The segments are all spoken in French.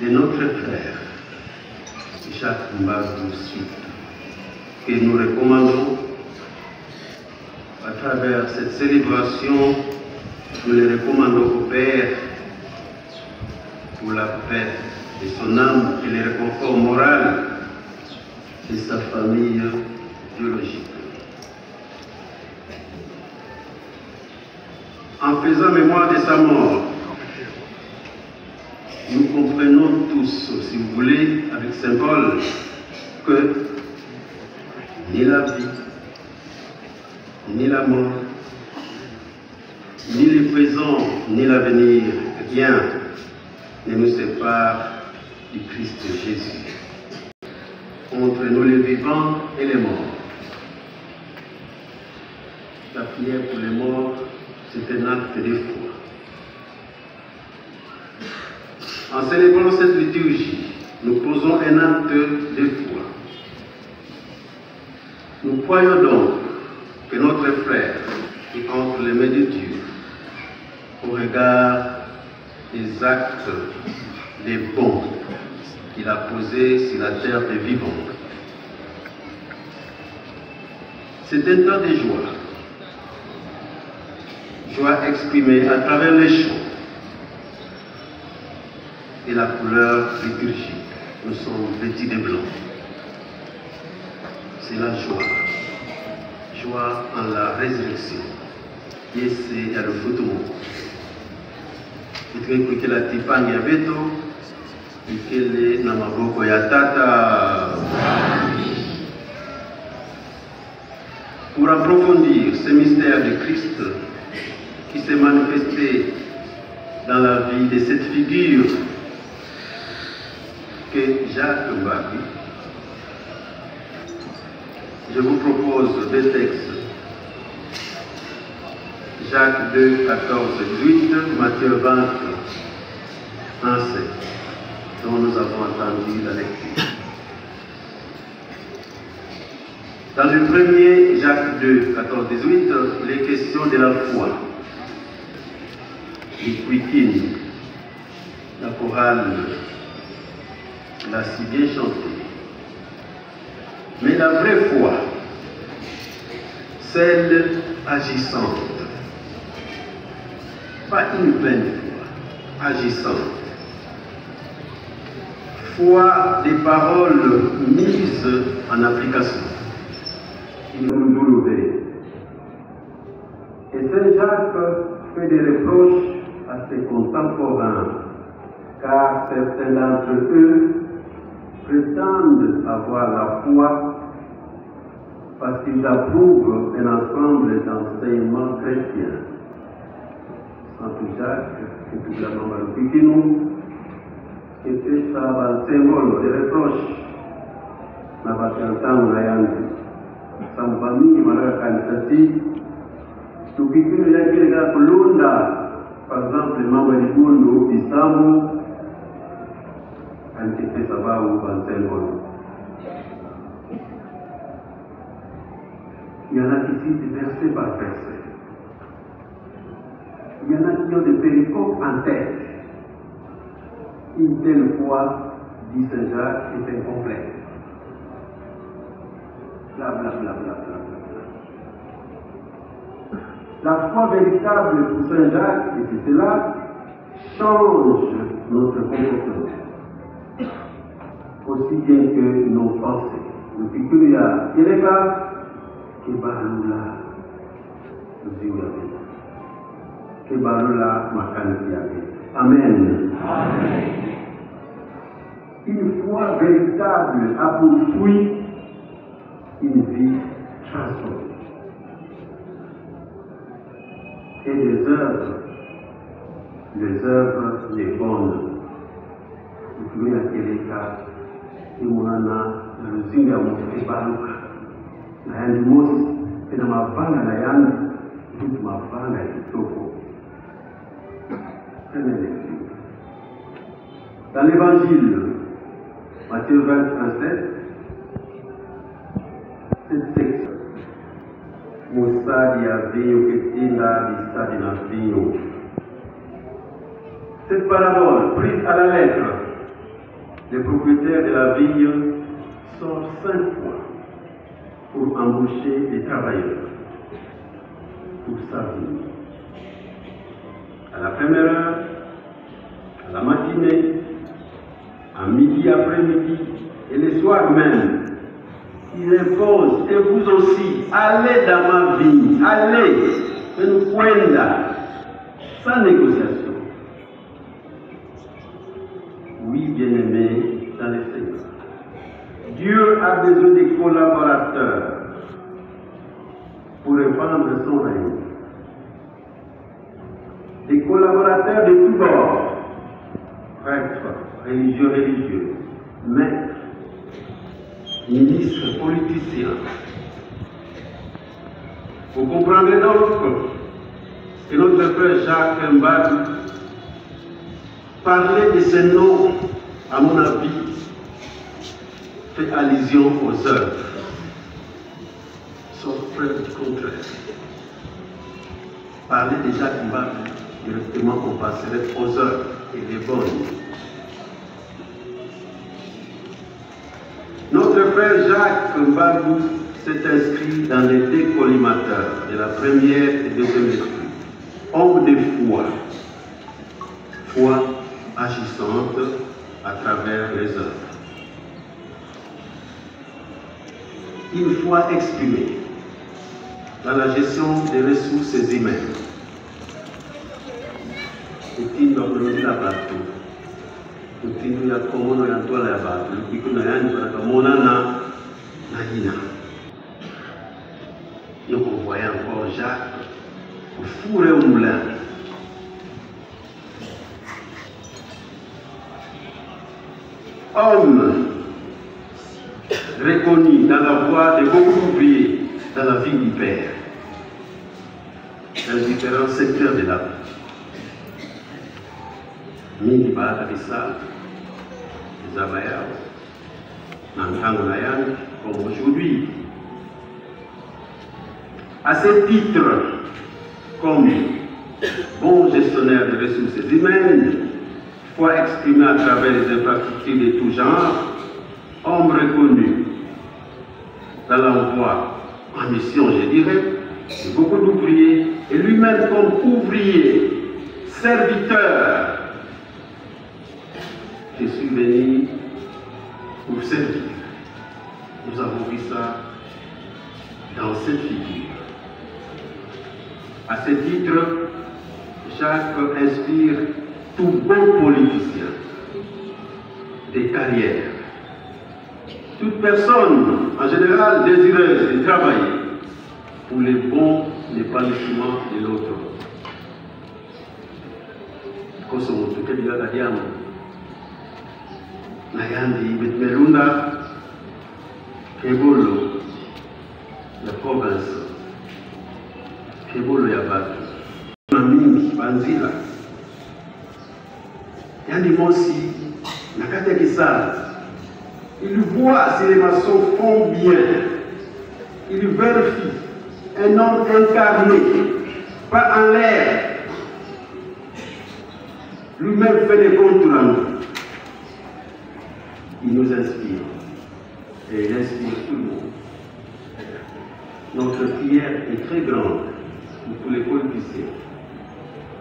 de notre frère Jacques Mbazou, que nous recommandons à travers cette célébration. Nous le recommandons au Père pour la paix de son âme et le réconfort moral de sa famille biologique. En faisant mémoire de sa mort, nous comprenons tous, si vous voulez, avec Saint Paul, que ni la vie, ni la mort, ni le présent, ni l'avenir, rien ne nous sépare du Christ Jésus. Entre nous les vivants et les morts. La prière pour les morts, c'est un acte de foi. En célébrant cette liturgie, nous posons un acte de foi. Nous croyons donc que notre frère est entre les mains de Dieu au regard des actes des bons qu'il a posés sur la terre des vivants. C'est un temps de joie. Joie exprimée à travers les chants et la couleur liturgique. Nous sommes vêtus de blanc. C'est la joie. Joie en la résurrection. Et c'est à le photo. Et que la tipani ya beto, ikele na maboko ya tata. Pour approfondir ce mystère de Christ qui s'est manifesté dans la vie de cette figure que Jacques Mbazou, je vous propose deux textes. Jacques 2, 14, 18, Matthieu 20, 1, 7, dont nous avons entendu la lecture. Dans le premier, Jacques 2, 14, 18, les questions de la foi. Iquiquine, la chorale l'a si bien chanté. Mais la vraie foi, celle agissante, pas une pleine foi, agissante. Foi des paroles mises en application. Il nous doulourait. Et Saint Jacques fait des reproches à ses contemporains, car certains d'entre eux prétendent avoir la foi parce qu'ils approuvent un ensemble d'enseignements chrétiens. Saint Jacques, et tout la maman qui nous, était ça un symbole de reproche. N'a pas chanté la yann. Sans famille, malgré Kansati, tout qui nous a dit que Lunda, par exemple, les membres du monde, Istanbul, quand il fait ça va ou un symbole. Il y en a qui citent verset par verset. Il y en a qui ont des péricopes en tête. Une telle foi, dit Saint Jacques, est incomplète. Bla bla bla bla bla bla. La foi véritable pour Saint Jacques, et c'est cela, change notre comportement. Aussi bien que nos pensées. Depuis qu'il y a Ireka, que Barula, nous y que Barula Makansiabe. Amen. Amen. Une foi véritable a pour fruit une vie transformée. Et les œuvres les bonnes. Vous pouvez quel cas, et mon ana, le signe à mon frère Baruch, la yanimos, et dans ma vanne, la yann, toute ma vanne est trop. Prenez lecture. Dans l'évangile, Matthieu 20, 7, cette section, Moussadi a vinho que tinda Moussadi na vinho. Cette parabole, prise à la lettre, les propriétaires de la vigne sortent 5 fois pour embaucher des travailleurs pour sa vie. À la première heure, à la matinée, à midi après-midi et le soir même, il impose, et vous aussi, allez dans ma vigne, allez, nous cuenda, sans négociation. Oui, bien-aimés dans le Seigneur, Dieu a besoin des collaborateurs pour répandre son règne. Des collaborateurs de tous bords, prêtres, religieux, maîtres, ministres, politiciens. Vous comprendrez donc que notre frère Jacques Mbadou parlait de ce nom, à mon avis, fait allusion aux œuvres, sauf preuve du contraire. Parler de Jacques Mbadou, directement on passerait aux œuvres et les bonnes. Notre frère Jacques Mbadou s'est inscrit dans les 2 collimateurs de la première et deuxième lecture. Homme de foi agissante à travers les œuvres. Une foi exprimée dans la gestion des ressources humaines. Utindo akulondela batu, utindo ya komono ya ntola ya batu, ikuna yani banakamona na hina. Donc on voyait encore Jacques au four et au moulin. Homme reconnu dans la voie de beaucoup d'ouvriers dans la vie du Père, dans différents secteurs de la vie. Mingi baada bisa Zabayao, Nantango Nayan, comme aujourd'hui. À ce titre, comme bon gestionnaire de ressources humaines, foi exprimée à travers les infrastructures de tout genre, homme reconnu dans l'envoi en mission, je dirais, de beaucoup d'ouvriers, et lui-même comme ouvrier, serviteur. Je suis venu pour servir. Nous avons vu ça dans cette figure. À ce titre, Jacques inspire tout bon politicien des carrières. Toute personne, en général, désireuse de travailler pour le bon épanouissement de l'autre. Nayandi Betmelunda, Kebolo, la province, Kebolo ya batu, Mamini, Banzila, Yandi Mosi, Nakata Kisal, il voit si les maçons font bien, il vérifie un homme incarné, pas en l'air, lui-même fait des comptes rendus. Il nous inspire et il inspire tout le monde. Notre prière est très grande pour tous les politiciens.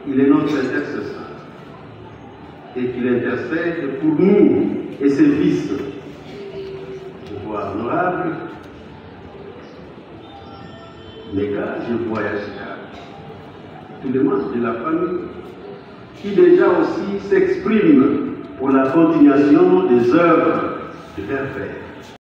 Il est notre intercesseur et qu'il intercède pour nous et ses fils. Je vois honorable, Méga, je vois Yachika, tous les membres de la famille qui déjà aussi s'expriment pour la continuation des œuvres de leur Père.